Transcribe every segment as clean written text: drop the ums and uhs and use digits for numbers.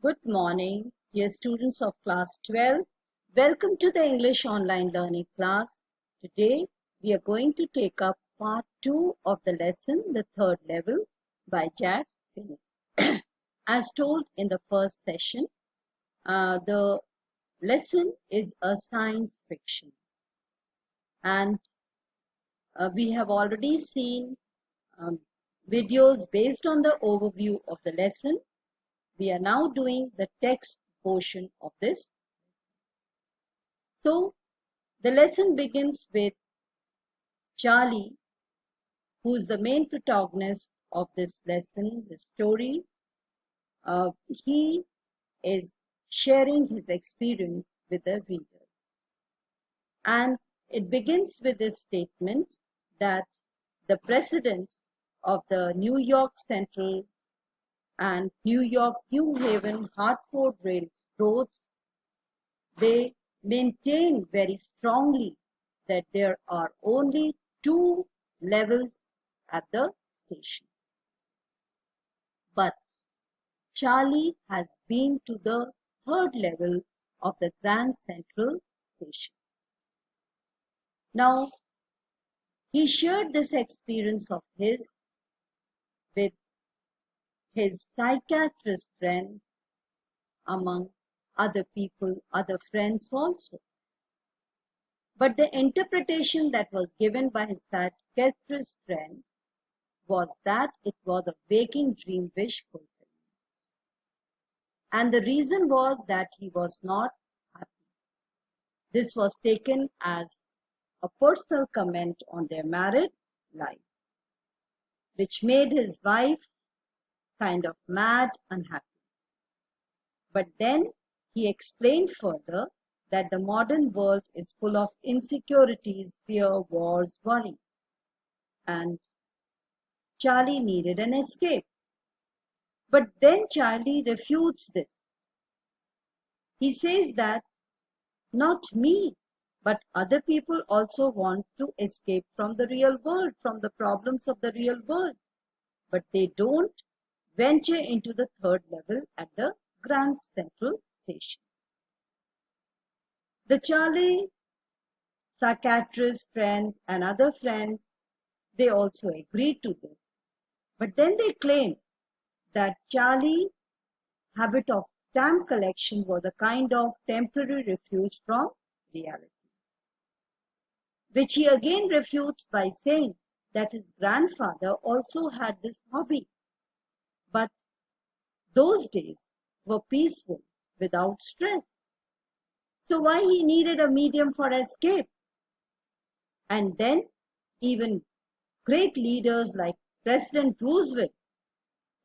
Good morning, dear students of class 12. Welcome to the English online learning class. Today, we are going to take up part 2 of the lesson, the third level by Jack Finney. As told in the first session, the lesson is a science fiction. And we have already seen videos based on the overview of the lesson. We are now doing the text portion of this. So, the lesson begins with Charlie, who is the main protagonist of this lesson, the story. He is sharing his experience with the reader. And it begins with this statement that the presidents of the New York Central and New York, New Haven, Hartford railroads, they maintain very strongly that there are only two levels at the station. But Charlie has been to the third level of the Grand Central Station. Now, he shared this experience of his with his psychiatrist friend, among other people, other friends also. But the interpretation that was given by his psychiatrist friend was that it was a waking dream wish fulfillment. And the reason was that he was not happy. This was taken as a personal comment on their married life, which made his wife kind of mad, unhappy. But then he explained further that the modern world is full of insecurities, fear, wars, worry. And Charlie needed an escape. But then Charlie refutes this. He says that not me, but other people also want to escape from the real world, from the problems of the real world. But they don't venture into the third level at the Grand Central Station. The Charlie psychiatrist friend and other friends, they also agreed to this. But then they claimed that Charlie's habit of stamp collection was a kind of temporary refuge from reality, which he again refutes by saying that his grandfather also had this hobby. But those days were peaceful, without stress. So why he needed a medium for escape? And then even great leaders like President Roosevelt,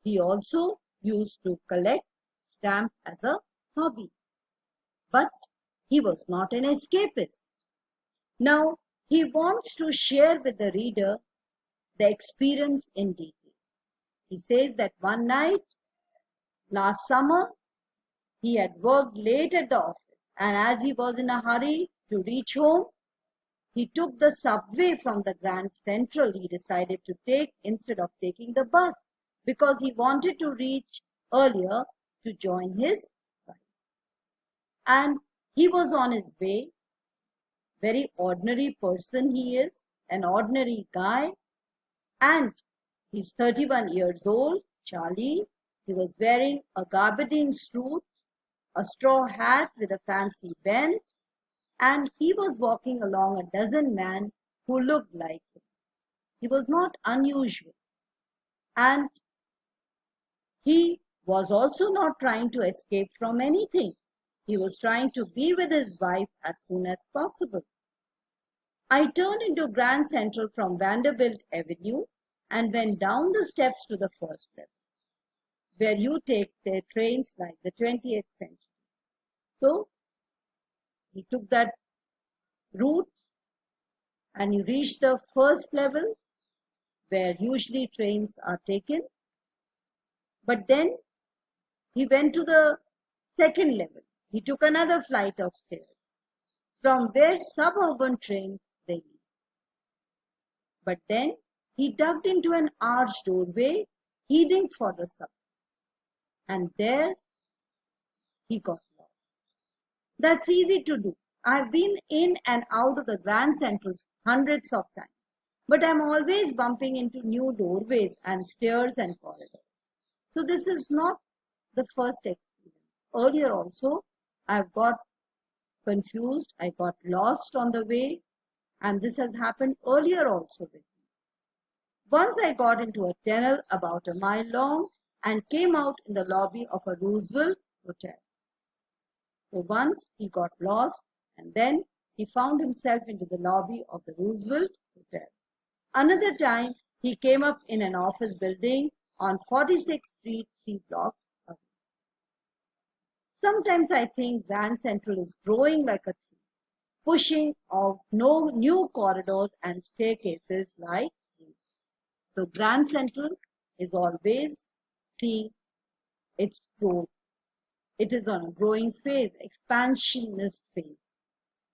he also used to collect stamps as a hobby. But he was not an escapist. Now, he wants to share with the reader the experience in detail. He says that one night, last summer, he had worked late at the office, and as he was in a hurry to reach home, he took the subway from the Grand Central. He decided to take instead of taking the bus because he wanted to reach earlier to join his wife. And he was on his way. Very ordinary person he is, an ordinary guy. And he's 31 years old, Charlie. He was wearing a gabardine suit, a straw hat with a fancy belt, and he was walking along a dozen men who looked like him. He was not unusual. And he was also not trying to escape from anything. He was trying to be with his wife as soon as possible. I turned into Grand Central from Vanderbilt Avenue and went down the steps to the first level, where you take the trains like the 20th century. So he took that route and he reached the first level where usually trains are taken. But then he went to the second level. He took another flight of stairs from where suburban trains they leave. But then he ducked into an arched doorway, heading for the subway. And there he got lost. That's easy to do. I've been in and out of the Grand Centrals hundreds of times, but I'm always bumping into new doorways and stairs and corridors. So this is not the first experience. Earlier also, I've got confused, I got lost on the way, and this has happened earlier also with me. Once I got into a tunnel about a mile long and came out in the lobby of a Roosevelt hotel. So once he got lost, and then he found himself into the lobby of the Roosevelt hotel. Another time, he came up in an office building on 46th Street, 3 blocks away. Sometimes I think Grand Central is growing like a tree, pushing out no new corridors and staircases like these. So Grand Central is always seeing its growth. It is on a growing phase, expansionist phase.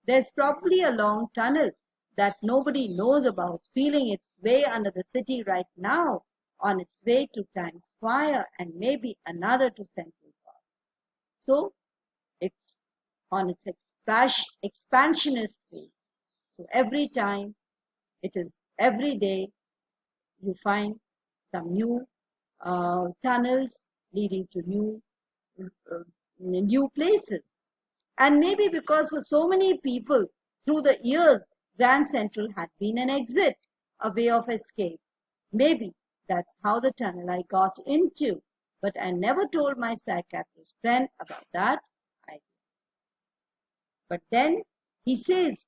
There's probably a long tunnel that nobody knows about, feeling its way under the city right now, on its way to Times Square and maybe another to Central Park. So it's on its expansionist phase. So every time, every day, you find some new tunnels leading to new places. And maybe because for so many people through the years, Grand Central had been an exit, a way of escape. Maybe that's how the tunnel I got into, but I never told my psychiatrist friend about that idea. But then he says,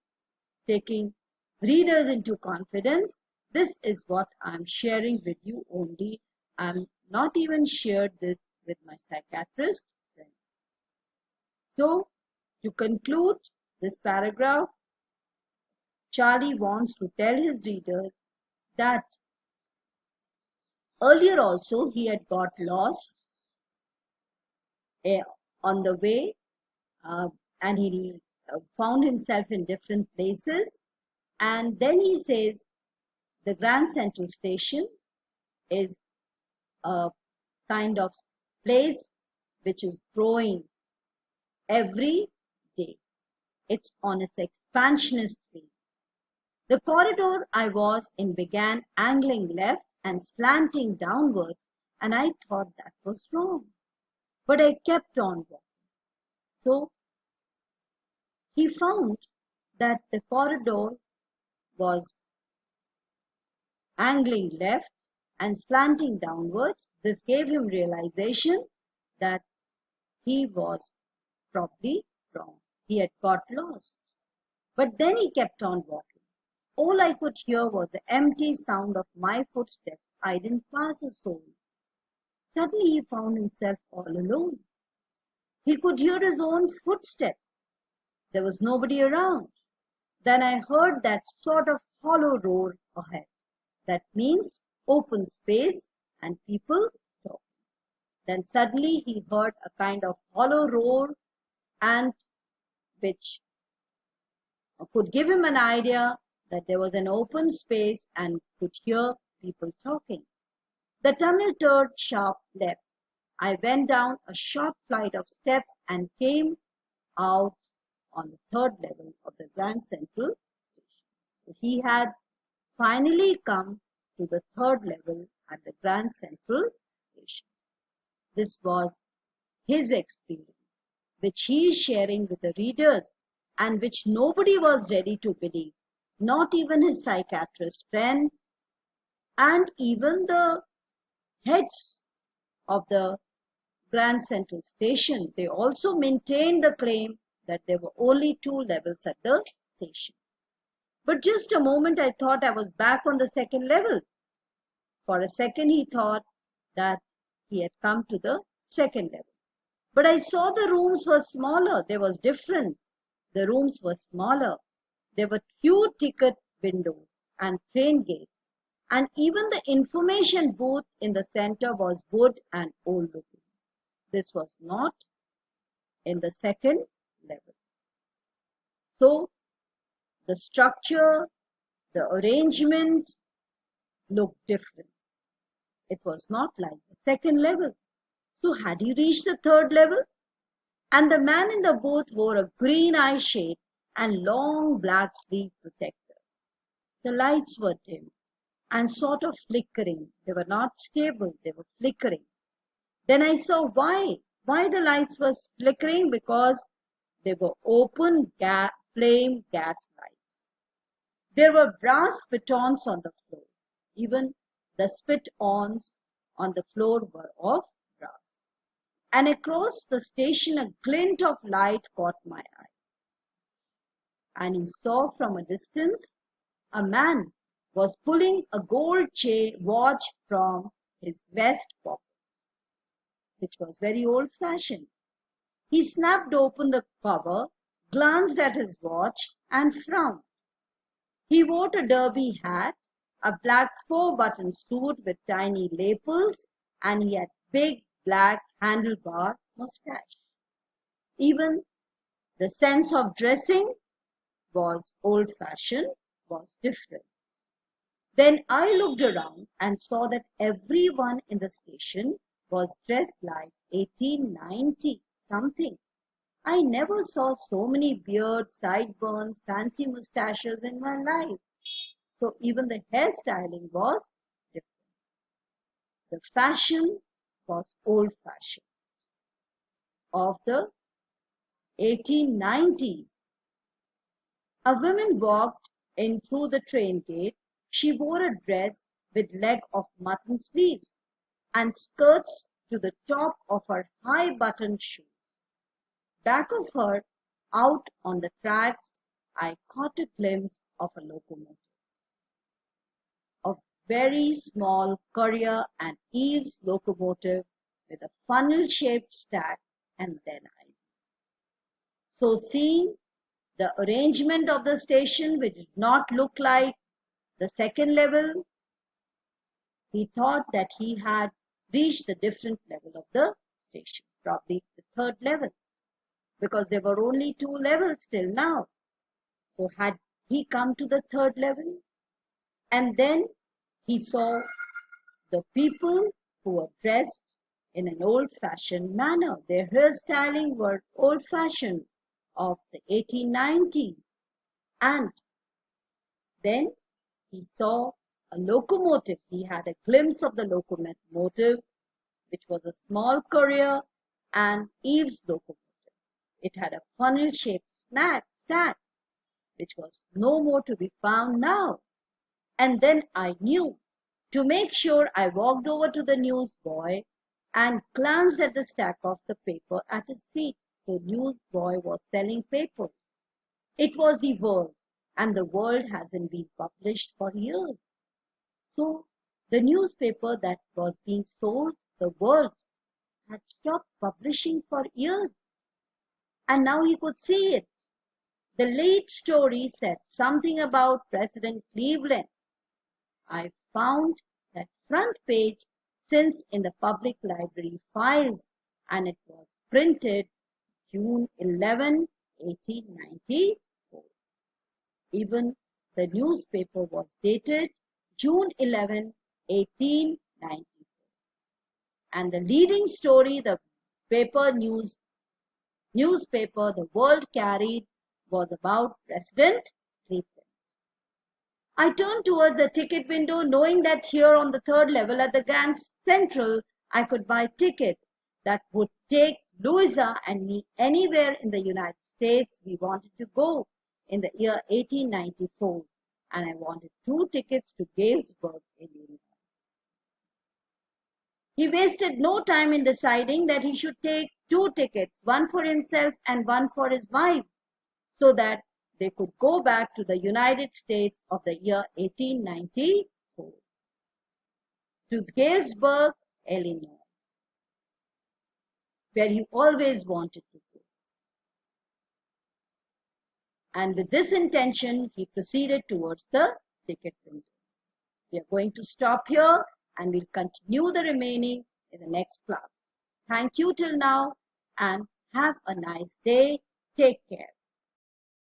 taking readers into confidence, this is what I'm sharing with you only. I'm not even shared this with my psychiatrist friend. So, to conclude this paragraph, Charlie wants to tell his readers that earlier also he had got lost on the way and he found himself in different places. And then he says the Grand Central Station is a kind of place which is growing every day. It's on its expansionist phase. The corridor I was in began angling left and slanting downwards, and I thought that was wrong. But I kept on walking. So he found that the corridor was angling left and slanting downwards. This gave him realization that he was probably wrong. He had got lost. But then he kept on walking. All I could hear was the empty sound of my footsteps. I didn't pass a soul. Suddenly he found himself all alone. He could hear his own footsteps. There was nobody around. Then I heard that sort of hollow roar ahead. That means open space and people talking. Then suddenly he heard a kind of hollow roar and which could give him an idea that there was an open space and could hear people talking. The tunnel turned sharp left. I went down a short flight of steps and came out on the third level of the Grand Central Station. So he had finally come to the third level at the Grand Central Station. This was his experience, which he is sharing with the readers and which nobody was ready to believe, not even his psychiatrist friend and even the heads of the Grand Central Station. They also maintained the claim that there were only 2 levels at the station. But just a moment I thought I was back on the second level. For a second he thought that he had come to the second level. But I saw the rooms were smaller. There was difference. The rooms were smaller. There were few ticket windows and train gates. And even the information booth in the center was wood and old looking. This was not in the second level. So the structure, the arrangement looked different. It was not like the second level. So had he reached the third level? And the man in the booth wore a green eye shade and long black sleeve protectors. The lights were dim and sort of flickering. They were not stable, they were flickering. Then I saw why the lights were flickering, because they were open flame gas lights. There were brass spit-ons on the floor. Even the spit-ons on the floor were of brass. And across the station a glint of light caught my eye. And he saw from a distance a man was pulling a gold watch from his vest pocket, which was very old-fashioned. He snapped open the cover, glanced at his watch, and frowned. He wore a derby hat, a black 4-button suit with tiny lapels, and he had big black handlebar mustache. Even the sense of dressing was old-fashioned, was different. Then I looked around and saw that everyone in the station was dressed like 1890 something. I never saw so many beards, sideburns, fancy mustaches in my life. So even the hairstyling was different. The fashion was old-fashioned of the 1890s. A woman walked in through the train gate. She wore a dress with leg of mutton sleeves and skirts to the top of her high-buttoned shoes. Back of her, out on the tracks, I caught a glimpse of a locomotive. A very small Courier and Eaves locomotive with a funnel-shaped stack, and then I. So seeing the arrangement of the station, which did not look like the second level, he thought that he had reached the different level of the station, probably the third level, because there were only 2 levels till now. So had he come to the third level? And then he saw the people who were dressed in an old-fashioned manner. Their hairstyling were old-fashioned of the 1890s. And then he saw a locomotive. He had a glimpse of the locomotive, which was a small Courier and Eaves locomotive. It had a funnel-shaped stack, which was no more to be found now. And then I knew. To make sure, I walked over to the newsboy and glanced at the stack of the paper at his feet. The newsboy was selling papers. It was the World, and the World hasn't been published for years. So the newspaper that was being sold, the World, had stopped publishing for years. And now he could see it. The lead story said something about President Cleveland. I found that front page since in the public library files, and it was printed June 11, 1894. Even the newspaper was dated June 11, 1894. And the leading story the newspaper the World carried was about President Cleveland. I turned towards the ticket window, knowing that here on the third level at the Grand Central, I could buy tickets that would take Louisa and me anywhere in the United States we wanted to go in the year 1894. And I wanted 2 tickets to Galesburg, Illinois. He wasted no time in deciding that he should take 2 tickets, one for himself and one for his wife, so that they could go back to the United States of the year 1894, to Galesburg, Illinois, where he always wanted to go. And with this intention, he proceeded towards the ticket window. We are going to stop here and we'll continue the remaining in the next class. Thank you till now and have a nice day. Take care.